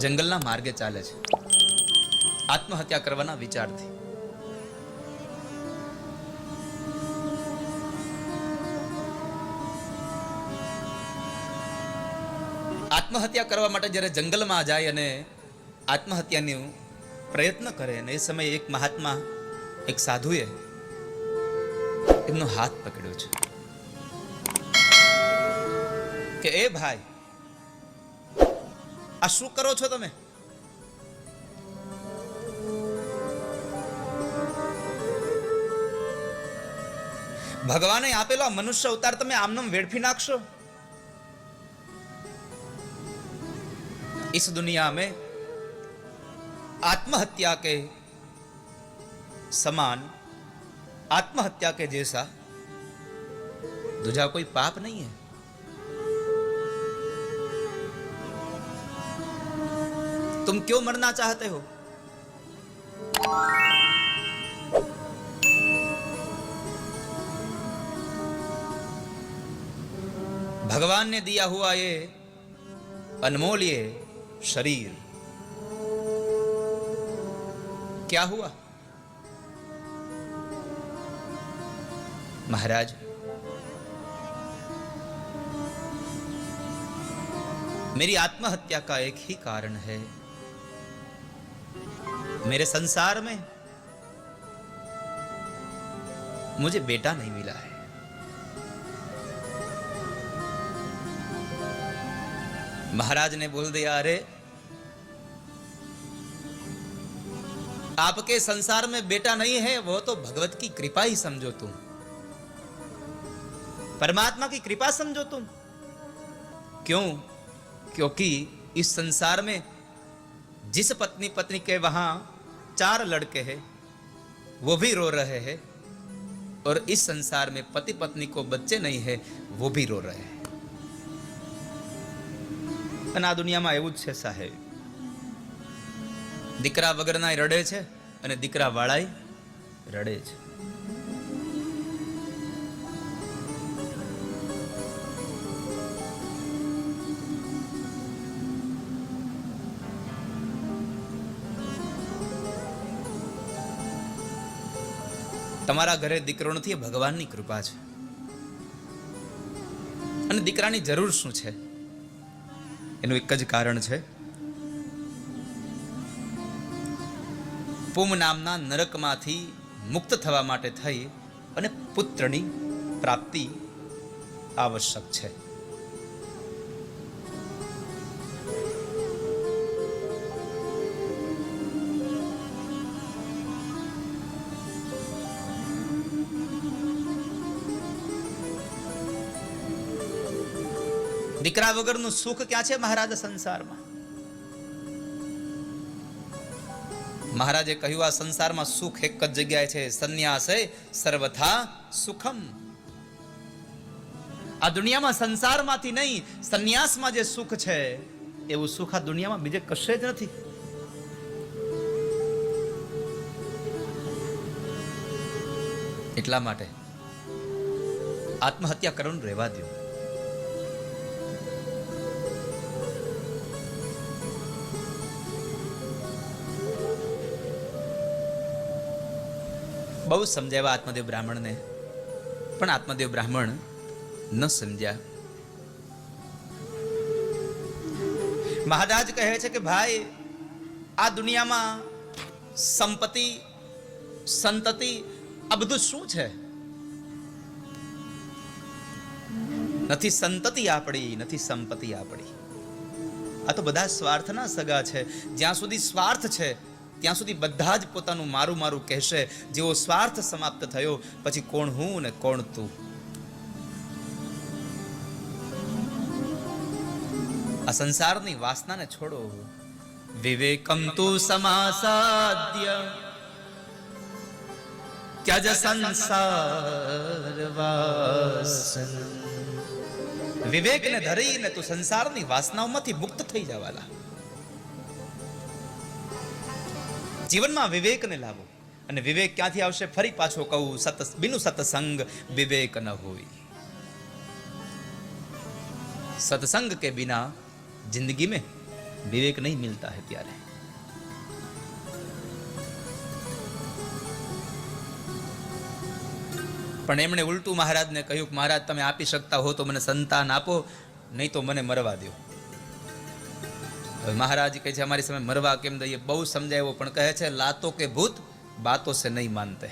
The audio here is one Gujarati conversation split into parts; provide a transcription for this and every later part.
જંગલના માર્ગે ચાલે છે, આત્મહત્યા કરવાના વિચારથી. આત્મહત્યા કરવા માટે જ્યારે જંગલમાં જાય અને આત્મહત્યાનો પ્રયત્ન કરે, અને એ સમયે એક મહાત્મા, એક સાધુએ એમનો હાથ પકડ્યો છે કે એ ભાઈ, આ શું કરો છો તમે? ભગવાને આપેલો મનુષ્ય અવતાર તમે આમનામ વેડફી નાખશો? इस दुनिया में आत्महत्या के समान, आत्महत्या के जैसा दूजा कोई पाप नहीं है. तुम क्यों मरना चाहते हो? भगवान ने दिया हुआ ये अनमोल्य शरीर क्या हुआ? महाराज, मेरी आत्महत्या का एक ही कारण है. मेरे संसार में मुझे बेटा नहीं मिला है. महाराज ने बोल दिया, अरे आपके संसार में बेटा नहीं है, वो तो भगवत की कृपा ही समझो तुम, परमात्मा की कृपा समझो तुम. क्यों? क्योंकि इस संसार में जिस पत्नी के वहां 4 लड़के हैं, वो भी रो रहे हैं, और इस संसार में पति पत्नी को बच्चे नहीं है, वो भी रो रहे हैं. અને આ દુનિયામાં એવું જ છે સાહેબ, દીકરા વગરના રડે છે અને દીકરા વાળાય રડે છે. તમારા ઘરે દીકરો નથી, ભગવાનની કૃપા છે. અને દીકરાની જરૂર શું છે? એનું એક જ કારણ છે, પૂમ નામના નરકમાંથી મુક્ત થવા માટે થઈ અને પુત્રની પ્રાપ્તિ આવશ્યક છે. દીકરા વગરનું સુખ ક્યાં છે મહારાજ સંસારમાં? મહારાજે કહ્યું, આ સંસારમાં સુખ એક જ જગ્યાએ છે, સંન્યાસે સર્વથા સુખમ. આ દુનિયામાં સંસારમાંથી નહીં, સંન્યાસમાં જે સુખ છે એવું સુખ આ દુનિયામાં બીજે કશે જ નથી. એટલા માટે આત્મહત્યા કરવાનું રહેવા દો. બહુ સમજાવ્યા આત્મદેવ બ્રાહ્મણને, પણ આત્મદેવ બ્રાહ્મણ ન સમજ્યા. મહારાજ કહે છે કે ભાઈ, આ દુનિયામાં સંપત્તિ, સંતતિ, આ બધું શું છે? નથી સંતતિ આપણી, નથી સંપત્તિ આપણી. આ તો બધા સ્વાર્થના સગા છે. જ્યાં સુધી સ્વાર્થ છે ત્યાં સુધી બધા જ પોતાનું મારું મારું કહેશે. જેવો સ્વાર્થ સમાપ્ત થયો પછી કોણ હું ને કોણ તું. આ સંસારની વાસનાને છોડો. વિવેકમ તુ સમાસાદ્ય ત્યજ સંસાર વાસન. વિવેકને ધરીને તું સંસારની વાસનાઓમાંથી મુક્ત થઈ જવાલા. જીવનમાં વિવેકને લાવો. અને વિવેક ક્યાંથી આવશે? ફરી પાછો કહું, બિનુ સત્સંગ વિવેક ન હોય. सत्संग के बिना जिंदगी में विवेक नहीं मिलता है त्यारे। પણ એમણે ઉલટું મહારાજને કહ્યું કે મહારાજ તમે આપી શકતા હો તો મને સંતાન આપો, નહીં તો મને મરવા દો. હવે મહારાજ કહે છે અમારી સામે મરવા કેમ દઈએ? બહુ સમજાવ્યો પણ કહે છે લાતો કે ભૂત બાતો સે નહીં માનતે.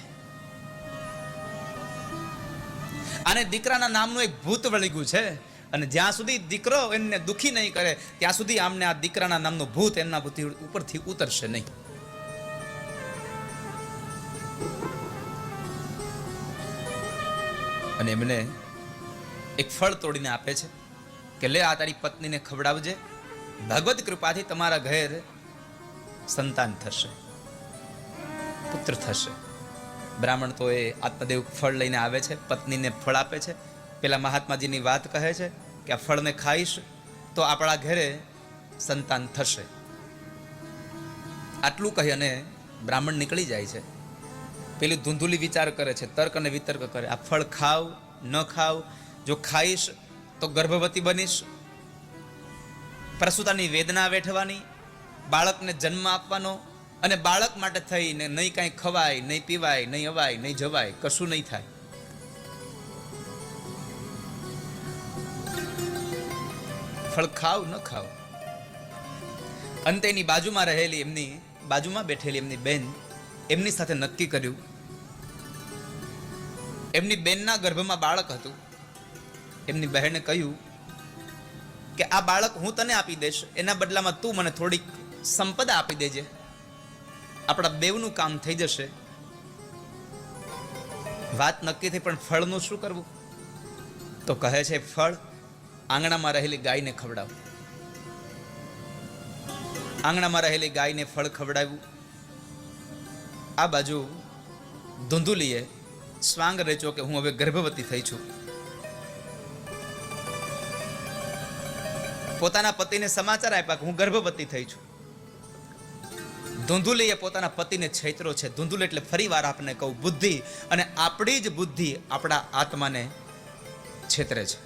આને દીકરાના નામનું એક ભૂત વળી ગયું છે, અને જ્યાં સુધી દીકરો એમને દુખી નહીં કરે ત્યાં સુધી આમને આ દીકરાના નામનું ભૂત એમના ઉપરથી ઉતરશે નહીં. અને એમને એક ફળ તોડીને આપે છે કે લે આ તારી પત્નીને ખવડાવજે, ભગવત કૃપાથી તમારા ઘેર સંતાન થશે, પુત્ર થશે. બ્રાહ્મણ તો એ આત્મદેવ ફળ લઈને આવે છે, પત્નીને ફળ આપે છે. પેલા મહાત્માજીની વાત કહે છે કે આ ફળને ખાઈશ તો આપણા ઘરે સંતાન થશે. આટલું કહી અને બ્રાહ્મણ નીકળી જાય છે. પેલી ધૂંધુલી વિચાર કરે છે, તર્ક અને વિતર્ક કરે. આ ફળ ખાવ ન ખાવ, જો ખાઈશ તો ગર્ભવતી બનીશ, પ્રસૂતાની વેદના વેઠવાની, બાળકને જન્મ આપવાનો, અને બાળક માટે થઈને નહીં કાંઈ ખવાય, નહીં પીવાય, નહીં અવાય, નહીં જવાય, કશું નહીં થાય. ફળ ખાવ ન ખાવ. અંતે એની બાજુમાં રહેલી બાજુમાં બેઠેલી એમની બેન એમની સાથે નક્કી કર્યું. એમની બેનના ગર્ભમાં બાળક હતું. એમની બહેને કહ્યું કે આ બાળક હું તને આપી દઈશ, એના બદલામાં તું મને થોડીક સંપદા આપી દેજે, આપણા બેવનું કામ થઈ જશે. વાત નક્કી થઈ, પણ ફળનું શું કરવું? તો કહે છે ફળ આંગણામાં રહેલી ગાયને ખવડાવ. આંગણામાં રહેલી ગાયને ફળ ખવડાવ્યું. આ બાજુ ધૂંધુલીએ સ્વાંગ રેચો કે હું હવે ગર્ભવતી થઈ છું. પોતાના પતિને સમાચાર આપ્યા કે હું ગર્ભવતી થઈ છું. ધૂંધુલીએ પોતાના પતિને છેતરો છે. ધૂંધુલી એટલે ફરી વાર આપને કહું, બુદ્ધિ, અને આપણી જ બુદ્ધિ આપણા આત્માને છેતરે છે.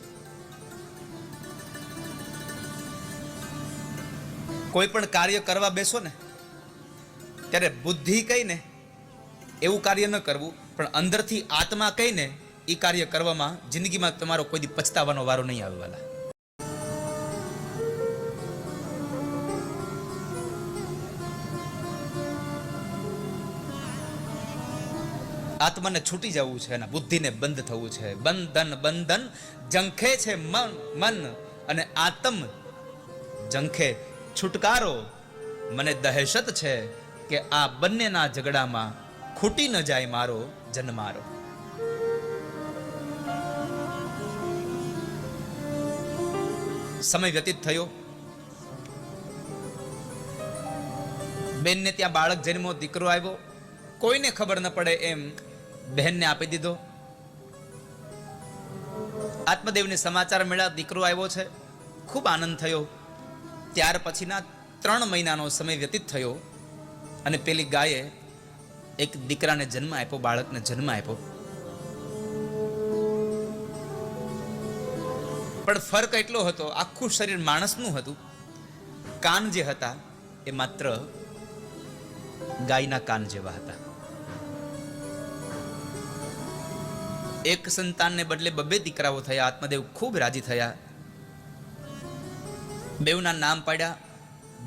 કોઈ પણ કાર્ય કરવા બેસો ને ત્યારે બુદ્ધિ કહીને એવું કાર્ય ન કરવું, પણ અંદરથી આત્મા કહીને એ કાર્ય કરવામાં જિંદગીમાં તમારો કોઈ દી પછતાવાનો વારો નહીં આવવાના. આત્માને છૂટી જવું છે અને બુદ્ધિને બંધ થવું છે. બંધન જંખે છે મન અને આત્મ જંખે છુટકારો. મને દહેશત છે કે આ બંનેના ઝઘડામાં ખૂટી ન જાય મારો જન્મારો. સમય વ્યતીત થયો. બેનને ત્યાં બાળક જન્મો, દીકરો આવ્યો. કોઈને ખબર ન પડે એમ બહેનને આપી દીધો. આત્મદેવને સમાચાર મળ્યા, દીકરો આવ્યો છે. ખૂબ આનંદ થયો. ત્યાર પછીના 3 મહિનાનો સમય વ્યતીત થયો અને પેલી ગાયે એક દીકરાને જન્મ આપ્યો, બાળકને જન્મ આપ્યો. પણ ફરક એટલો હતો, આખું શરીર માણસનું હતું. કાન જે હતા એ માત્ર ગાયના કાન જેવા હતા. એક સંતાનને બદલે 2 દીકરાઓ થયા. આત્મદેવ ખૂબ રાજી થયા. બેવના નામ પાડ્યા.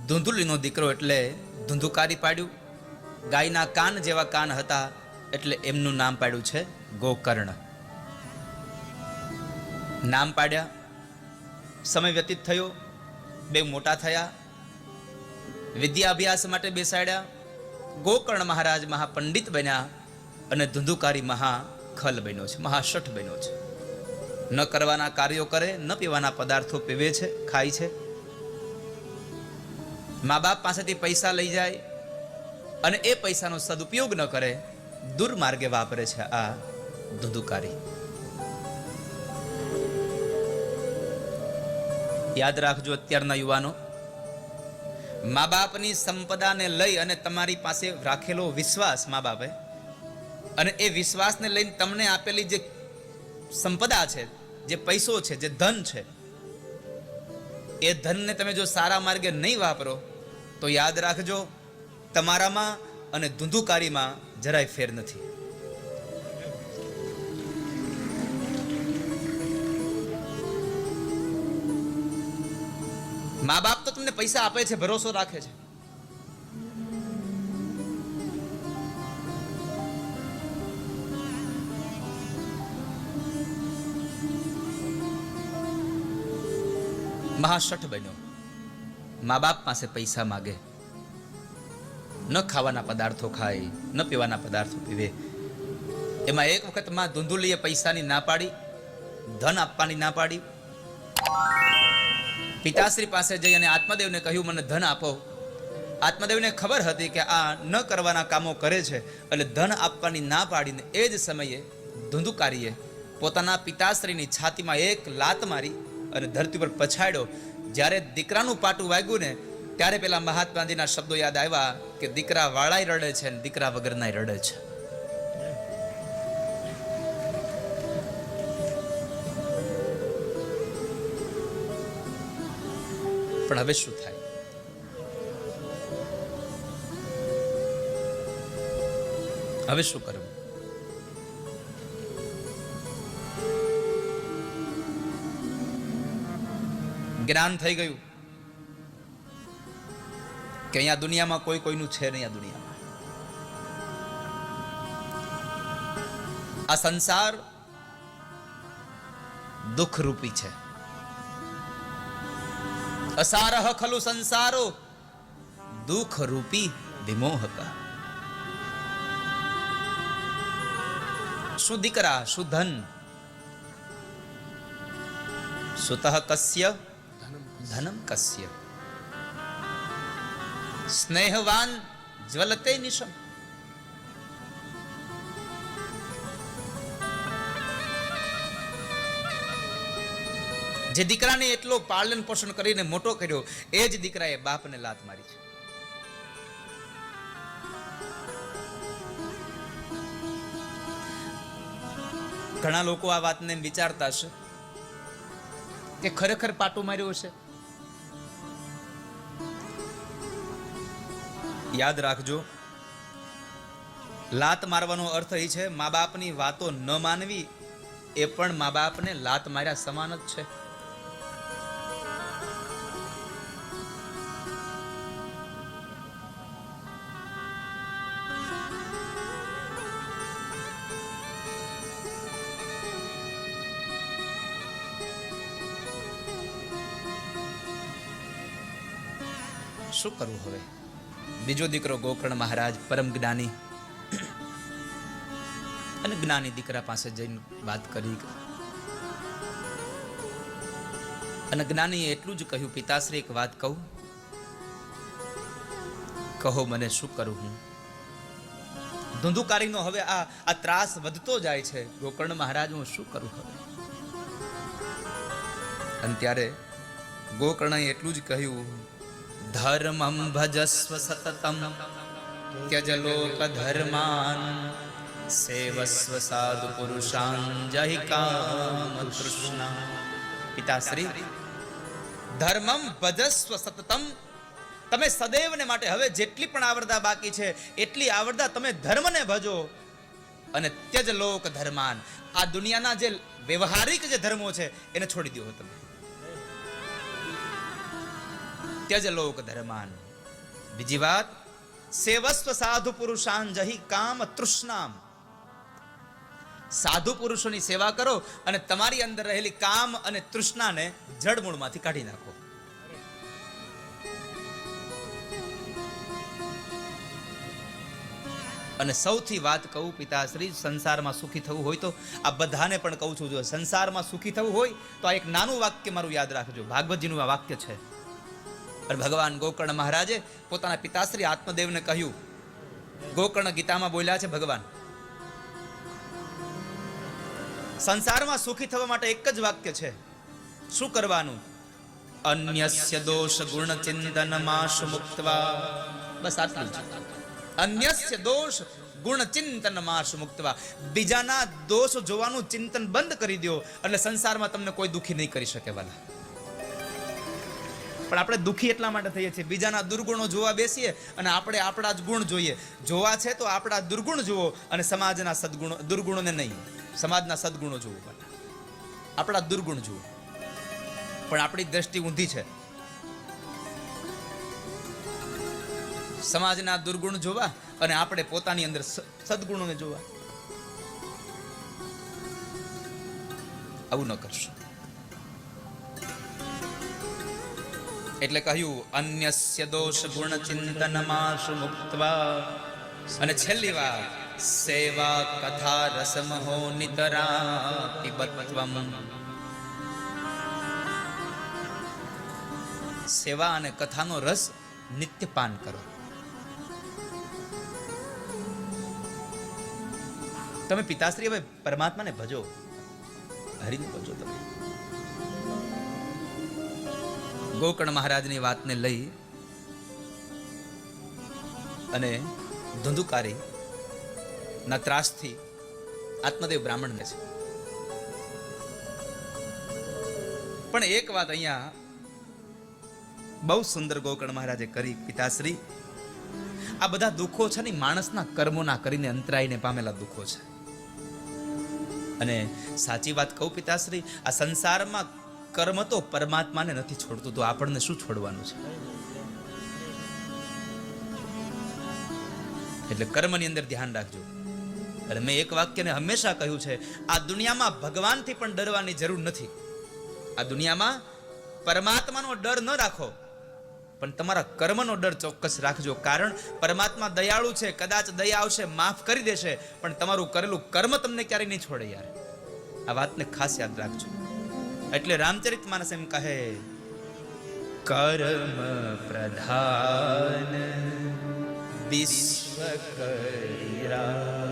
ધૂંધુલીનો દીકરો એટલે ધુંધુકારી પાડ્યું. ગાયના કાન જેવા કાન હતા એટલે એમનું નામ પાડ્યું છે ગોકર્ણ. નામ પાડ્યા. સમય વ્યતીત થયો. બે મોટા થયા. વિદ્યાભ્યાસ માટે બેસાડ્યા. ગોકર્ણ મહારાજ મહાપંડિત બન્યા અને ધુંધુકારી મહાખલ બન્યો છે, મહાશઠ બન્યો છે. ન કરવાના કાર્યો કરે, ન પીવાના પદાર્થો પીવે છે, ખાય છે. મા બાપ પાસેથી પૈસા લઈ જાય અને એ પૈસાનો સદુપયોગ ન કરે, દુર્માર્ગે વાપરે છે આ ધુંધુકારી. યાદ રાખજો અત્યારના યુવાનો, મા બાપની સંપદાને લઈ અને તમારી પાસે રાખેલો વિશ્વાસ મા બાપે, અને એ વિશ્વાસને લઈને તમને આપેલી જે સંપદા છે, જે પૈસો છે, જે ધન છે, એ ધનને તમે જો સારા માર્ગે નહીં વાપરો તો યાદ રાખજો, તમારામાં અને ધુંધુકારીમાં જરાય ફેર નથી. મા બાપ તો તમને પૈસા આપે છે, ભરોસો રાખે છે. મહાશઠ બન્યો, મા બાપ પાસે પૈસા માગે, ન ખાવાના પદાર્થો ખાય, ન પીવાના પદાર્થો પીવે. એમાં એક વખત માં ધુંધુલીએ પૈસાની ના પાડી, ધન આપવાની ના પાડી. પિતાશ્રી પાસે જઈ અને આત્મદેવને કહ્યું, મને ધન આપો. આત્મદેવને ખબર હતી કે આ ન કરવાના કામો કરે છે, એટલે ધન આપવાની ના પાડીને એ જ સમયે ધુંધુકારીએ પોતાના પિતાશ્રીની છાતીમાં એક લાત મારી અને ધરતી પર પછાડ્યો. જ્યારે દીકરાનું પાટું વાગ્યું ને ત્યારે પેલા મહાત્માજીના શબ્દો યાદ આવ્યા કે દીકરા વાળાય રડે છે અને દીકરા વગરનાય રડે છે. પણ હવે શું થાય? હવે શું કરવું? જ્ઞાન થઈ ગયું કે અહીંયા દુનિયામાં કોઈ કોઈનું છે નહીં. આ દુનિયામાં આ સંસાર દુઃખ રૂપી છે. અસારહ ખલુ સંસારો દુઃખ રૂપી વિમોહક. શું દીકરા, શું ધન, સુતઃ કસ્ય ધનમ કસ્ય, સ્નેહવાન જ્વલતે નિશમ. જે દીકરાને એટલો પાલન પોષણ કરીને મોટો કર્યો એ જ દીકરાએ બાપને લાત મારી છે. ઘણા લોકો આ વાતને વિચારતા હશે કે ખરેખર પાટું માર્યું હશે. યાદ રાખજો, લાત મારવાનો અર્થ એ છે મા બાપની વાતો ન માનવી. એ પણ મા બાપને લાત માર્યા સમાન જ છે. શું કરવું હવે? બીજો દીકરો ગોકર્ણ મહારાજ પરમ જ્ઞાની અને જ્ઞાની દીકરા પાસે જઈને વાત કરી અને જ્ઞાનીએ એટલું જ કહ્યું, પિતાશ્રી એક વાત કહું, કહો મને શું કરું હું? ધુંધુકારીનો હવે આ ત્રાસ વધતો જાય છે. ગોકર્ણ મહારાજ, હું શું કરું હવે? અને ત્યારે ગોકર્ણએ એટલું જ કહ્યું, ધર્મમ ભજસ્વ સતતમ ત્યજ લોક ધર્માન સેવસ્વ સાધુ પુરુષાન જહિ કામ તૃષ્ણા. પિતાશ્રી, ધર્મમ ભજસ્વ સતતમ, તમે સદૈવને માટે હવે જેટલી પણ આવરદા બાકી છે એટલી આવરદા તમે ધર્મને ભજો અને ત્યજ લોક ધર્માન, આ દુનિયાના જે વ્યવહારિક જે ધર્મો છે એને છોડી દો. તમે ત્યજ લોક ધર્માન. બીજી વાત, સેવસ્વ સાધુ પુરુષાન જહિ કામ તૃષ્ણામ, સાધુ પુરુષોની સેવા કરો અને તમારી અંદર રહેલી કામ અને તૃષ્ણાને જડમૂળમાંથી કાઢી નાખો. અને સૌથી વાત કહું પિતાશ્રી, સંસારમાં સુખી થવું હોય તો આ બધાને પણ કહું છું, જો સંસારમાં સુખી થવું હોય તો આ એક નાનું વાક્ય મારું યાદ રાખજો. ભાગવતજીનું આ વાક્ય છે. ભગવાન ગોકર્ણ મહારાજે પોતાના પિતાશ્રી આત્મદેવને કહ્યું, ગોકર્ણ ગીતામાં બોલ્યા છે ભગવાન, સંસારમાં સુખી થવા માટે એક જ વાક્ય છે. શું કરવાનું? અન્યસ્ય દોષ ગુણ ચિંતન માશ મુક્તવા. બસ આટલું જ. અન્યસ્ય દોષ ગુણ ચિંતન માશ મુક્તવા. બીજાના દોષ જોવાનું ચિંતન બંધ કરી દો એટલે સંસારમાં તમને કોઈ દુખી નહીં કરી શકે. વાલા, પણ આપણે દુઃખી એટલા માટે થઈએ છીએ, બીજાના દુર્ગુણો જોવા બેસીએ અને આપણે આપણા જ ગુણ જોઈએ. જોવા છે તો આપણા દુર્ગુણ જુઓ અને સમાજના સદગુણો, દુર્ગુણોને નહીં, સમાજના સદગુણો જુઓ, આપણા દુર્ગુણ જુઓ. પણ આપણી દ્રષ્ટિ ઊંધી છે. સમાજના દુર્ગુણ જોવા અને આપણે પોતાની અંદર સદગુણોને જોવા. આવું ન કરશો. એટલે કહ્યું અન્યસ્ય દોષ ગુણ ચિંતનમાશુ મુક્ત્વા. અને છેલ્લી વાત, સેવા કથા રસમહો નિતરા પિબત્વમ. સેવા અને કથાનો રસ નિત્ય પાન કરો. તમે પિતાશ્રી હવે પરમાત્માને ભજો, હરિને ભજો. તમે ગોકર્ણ મહારાજની વાતને લઈ અને ધુંધુકારી ના ત્રાસથી આત્મદેવ બ્રાહ્મણને છે. પણ એક વાત અહીંયા બહુ સુંદર ગોકર્ણ મહારાજે કરી. પિતાશ્રી, આ બધા દુઃખો છે ને માણસના કર્મોના કરીને અંતરાઈને પામેલા દુઃખો છે. અને સાચી વાત કહું પિતાશ્રી, આ સંસારમાં કર્મ તો પરમાત્માને નથી છોડતું, તો આપણને શું છોડવાનું છે? એટલે કર્મની અંદર ધ્યાન રાખજો. અને મેં એક વાક્યને હંમેશા કહ્યું છે, આ દુનિયામાં ભગવાનથી પણ ડરવાની જરૂર નથી. આ દુનિયામાં પરમાત્માનો ડર ન રાખો, પણ તમારા કર્મનો ડર ચોક્કસ રાખજો. કારણ પરમાત્મા દયાળુ છે, કદાચ દયા આવશે, માફ કરી દેશે, પણ તમારું કરેલું કર્મ તમને ક્યારેય નહીં છોડે યાર. આ વાતને ખાસ યાદ રાખજો. એટલે રામચરિતમાનસ એમ કહે, કર્મ પ્રધાન વિશ્વ કરી રાખા.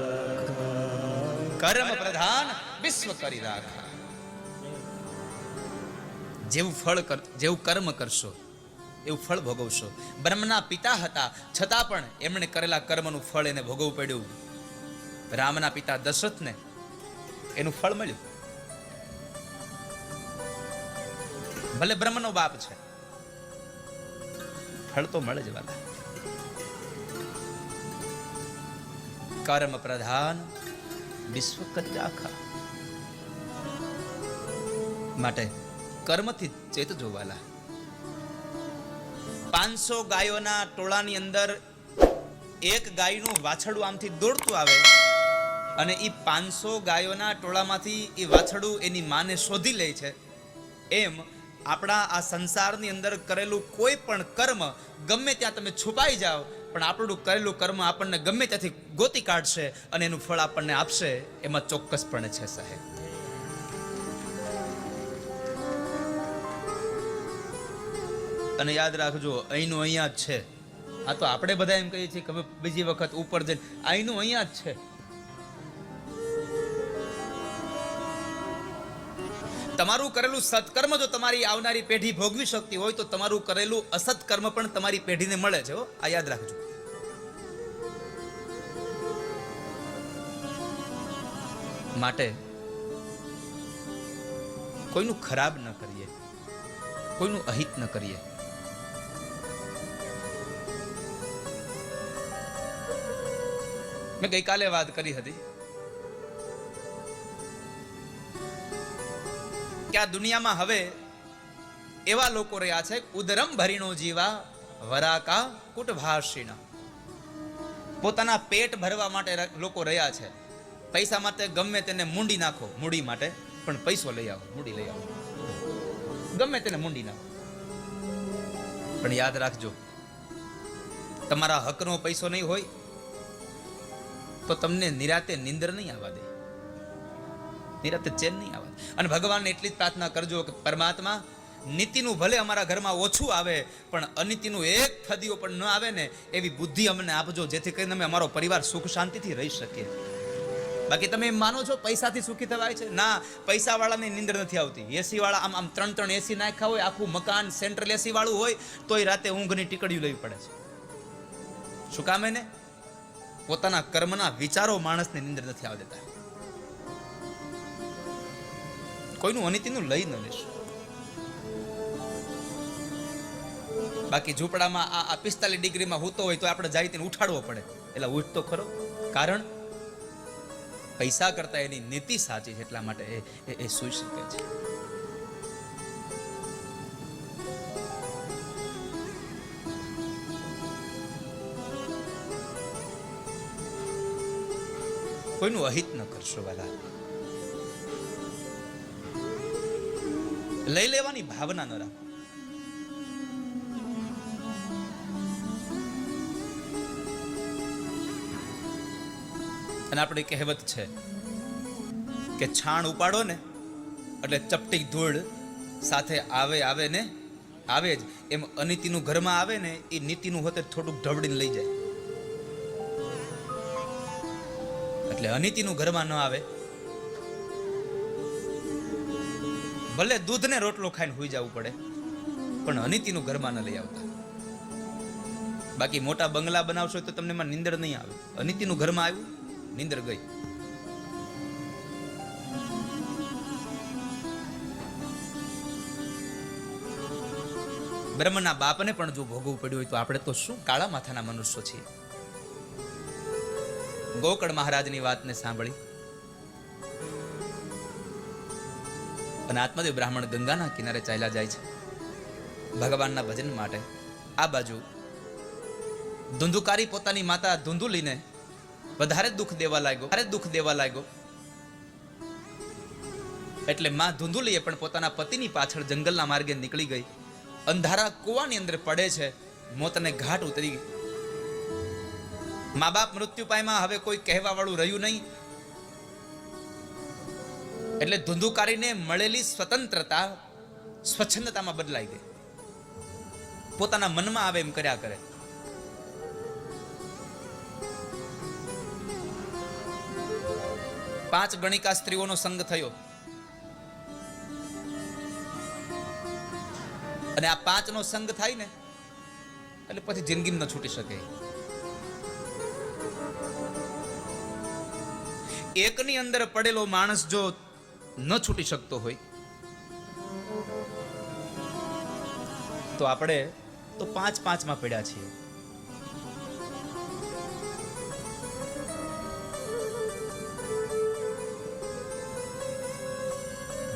કર્મ પ્રધાન વિશ્વ કરી રાખા. જેવું કર્મ કરશો એવું ફળ ભોગવશો. બ્રહ્મના પિતા હતા છતાં પણ એમણે કરેલા કર્મનું ફળ એને ભોગવવું પડ્યું. રામના પિતા દશરથને એનું ફળ મળ્યું. ભલે બ્રહ્મનો બાપ છે, ફળ તો મળે જ વાલા. કર્મ પ્રધાન વિશ્વ કરી રાખા. માટે કર્મથી ચેતજો વાલા. 500 ગાયોના ટોળાની અંદર એક ગાયનું વાછડું આમથી દોડતું આવે અને એ 500 ગાયોના ટોળામાંથી એ વાછડું એની માને શોધી લે છે. એમ આપણા આ સંસારની અંદર કરેલું કોઈ પણ કર્મ ગમે ત્યાં તમે છુપાઈ જાઓ, પણ આપણું કરેલું કર્મ આપણને ગમે ત્યાંથી ગોતી કાઢશે અને એનું ફળ આપણને આપશે, એમાં ચોક્કસપણે છે સાહેબ. અને યાદ રાખજો, અહીંનું અહીંયા જ છે. આ તો આપણે બધા એમ કહીએ છીએ કે બીજી વખત ઉપર જઈને, અહીંનું અહીંયા જ છે. તમારું કરેલું સત્કર્મ જો તમારી આવનારી પેઢી ભોગવી શકતી હોય તો તમારું કરેલું અસત્કર્મ પણ તમારી પેઢીને મળે છે. આ યાદ રાખજો. માટે કોઈનું ખરાબ ન કરીએ, કોઈનું અહિત ન કરીએ. મેં ગઈકાલે વાત કરી હતી કે આ દુનિયામાં હવે એવા લોકો રહ્યા છે, ઉદરમ ભરીણો જીવા વરાકા કુટભાષિણા. પોતાના પેટ ભરવા માટે લોકો રહ્યા છે. પૈસા માટે ગમે તેને મૂંડી નાખો, મૂડી માટે પણ પૈસો લઈ આવો, મૂડી લઈ આવો, ગમે તેને મૂંડી નાખો. પણ યાદ રાખજો, તમારા હકનો પૈસો નહીં હોય તો તમને નિરાતે નિંદર નહીં આવવા દે, નિરાતે ચેન નહીં આવવા દે. અને ભગવાનને એટલી જ પ્રાર્થના કરજો કે પરમાત્મા, નીતિનું ભલે અમારા ઘરમાં ઓછું આવે પણ અનીતિનું એક ફદીઓ પણ ન આવે ને એવી બુદ્ધિ અમને આપજો, જેથી કરીને અમે અમારો પરિવાર સુખ શાંતિથી રહી શકીએ. બાકી તમે એમ માનો છો પૈસાથી સુખી થવાય છે? ના, પૈસા વાળાને નીંદર નથી આવતી. એસી વાળા આમ 3 એસી નાખ્યા હોય, આખું મકાન સેન્ટ્રલ એસી વાળું હોય, તોય રાતે ઊંઘની ટીકડીઓ લેવી પડે છે. શું કામ? એને પોતાના કર્મના વિચારો માણસને નીંદર નથી આવવા દેતા. કોઈનું અનિતિનું લઈ ન લેશો. બાકી ઝૂંપડામાં આ 45 ડિગ્રીમાં હૂતો હોય તો આપણે જાય તેને ઉઠાડવો પડે, એટલે ઉઠ તો ખરો. કારણ પૈસા કરતા એની નીતિ સાચી છે, એટલા માટે એ સૂઈ શકે છે. કોઈનું અહિત ન કરશો વાલા. લઈ લેવાની ભાવના ન રાખો. અને આપણી કહેવત છે કે છાણ ઉપાડો ને એટલે ચપટી ધૂળ સાથે આવે ને આવે જ. એમ અનિતિનું ઘરમાં આવે ને એ નીતિનું હોતે થોડુંક ઢવડીને લઈ જાય. એટલે અનિતિનું ઘરમાં ન આવે. ભલે દૂધ ને રોટલો ખાઈને હુઈ જવું પડે, પણ અનિતિનું ઘરમાં ન લઈ આવતા. બાકી મોટા બંગલા બનાવશો તો તમને એમાં નીંદર નહીં આવે. અનિતિનું ઘરમાં આવ્યું, નીંદર ગઈ. બ્રહ્મના બાપને પણ જો ભોગવવું પડ્યું હોય તો આપણે તો શું કાળા માથાના મનુષ્યો છીએ. ગોકળ મહારાજની વાતને સાંભળી અને આત્મદેવ બ્રાહ્મણ ગંગાના કિનારે ચાલ્યા જાય છે ભગવાનના ભજન માટે. આ બાજુ ધુંધુકારી પોતાની માતા ધુંધુલીને વધારે દુઃખ દેવા લાગ્યો. એટલે માં ધુંધુલીએ પણ પોતાના પતિની પાછળ જંગલના માર્ગે નીકળી ગઈ. અંધારા કુવાની અંદર પડે છે, મોતને ઘાટ ઉતરી ગઈ. મા બાપ મૃત્યુ પામ્યા, હવે કોઈ કહેવા વાળું રહ્યું નહીં. એટલે ધુંધુકારીને મળેલી સ્વતંત્રતા સ્વચ્છંદતામાં બદલાઈ ગઈ. પોતાના મનમાં આવે એમ કર્યા કરે. પાંચ ગણિકા સ્ત્રીઓનો સંગ થયો અને આ પાંચનો સંગ થાય ને એટલે પછી જિંદગી ન છૂટી શકે. એકની અંદર પડેલો માણસ જો ન છૂટી શકતો હોય તો આપણે તો પાંચમાં પડ્યા છીએ.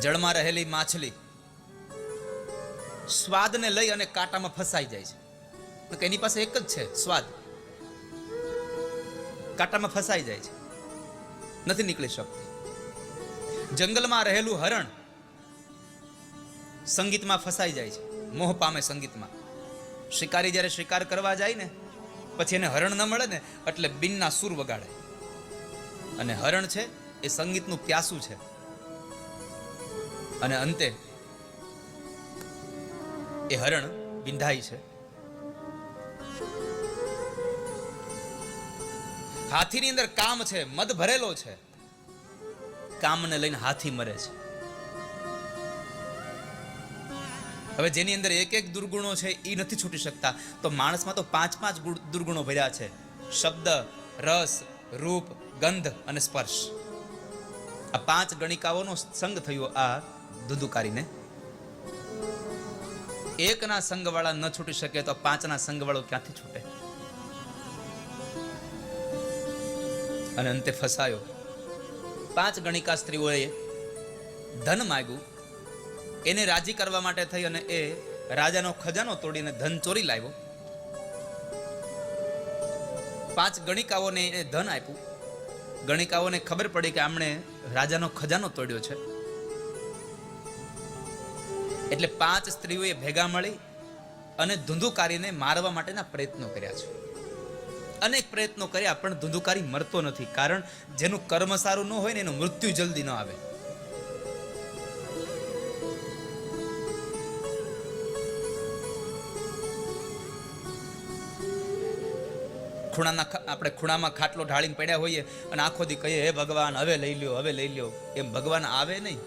જળમાં રહેલી માછલી સ્વાદને લઈ અને કાંટામાં ફસાઈ જાય છે. એની પાસે એક જ છે સ્વાદ, કાંટામાં ફસાઈ જાય છે, નથી નીકળી શકતી. જંગલમાં રહેલું હરણ સંગીતમાં ફસાઈ જાય છે, મોહ પામે સંગીતમાં. શિકારી જ્યારે શિકાર કરવા જાય ને પછી એને હરણ ન મળે ને એટલે બીનના સૂર વગાડે. અને હરણ છે એ સંગીતનું પ્યાસું છે. અને અંતે એ હરણ વિંધાય છે. હાથીની અંદર કામ છે, મદ ભરેલો છે. કામને લઈને હાથી મરે છે. હવે જેની અંદર એક એક દુર્ગુણો છે એ નથી છૂટી શકતા, તો માણસમાં તો પાંચ દુર્ગુણો ભર્યા છે. શબ્દ, રસ, રૂપ, ગંધ અને સ્પર્શ. આ પાંચ ગણિકાઓનો સંગ થયો આ ધુંધુકારીને. એકના સંગવાળા ન છૂટી શકે તો પાંચના સંગવાળો ક્યાંથી છૂટે? અને અંતે ફસાયો. પાંચ ગણિકા સ્ત્રીઓએ ધન માંગ્યું. એને રાજી કરવા માટે થઈ અને એ રાજાનો ખજાનો તોડીને ધન ચોરી લાવ્યો. પાંચ ગણિકાઓને એ ધન આપ્યું. ગણિકાઓને ખબર પડી કે આમણે રાજાનો ખજાનો તોડ્યો છે. એટલે પાંચ સ્ત્રીઓએ ભેગા મળી અને ધુંધુકારીને મારવા માટેના પ્રયત્નો કર્યા છે. અનેક પ્રયત્નો કર્યા પણ ધુંધુકારી મરતો નથી. કારણ જેનું કર્મ સારું ન હોય ને એનું મૃત્યુ જલ્દી ન આવે. આપણે ખૂણામાં ખાટલો ઢાળીને પડ્યા હોઈએ અને આખો દી કહીએ હે ભગવાન હવે લઈ લ્યો, એમ ભગવાન આવે નહીં.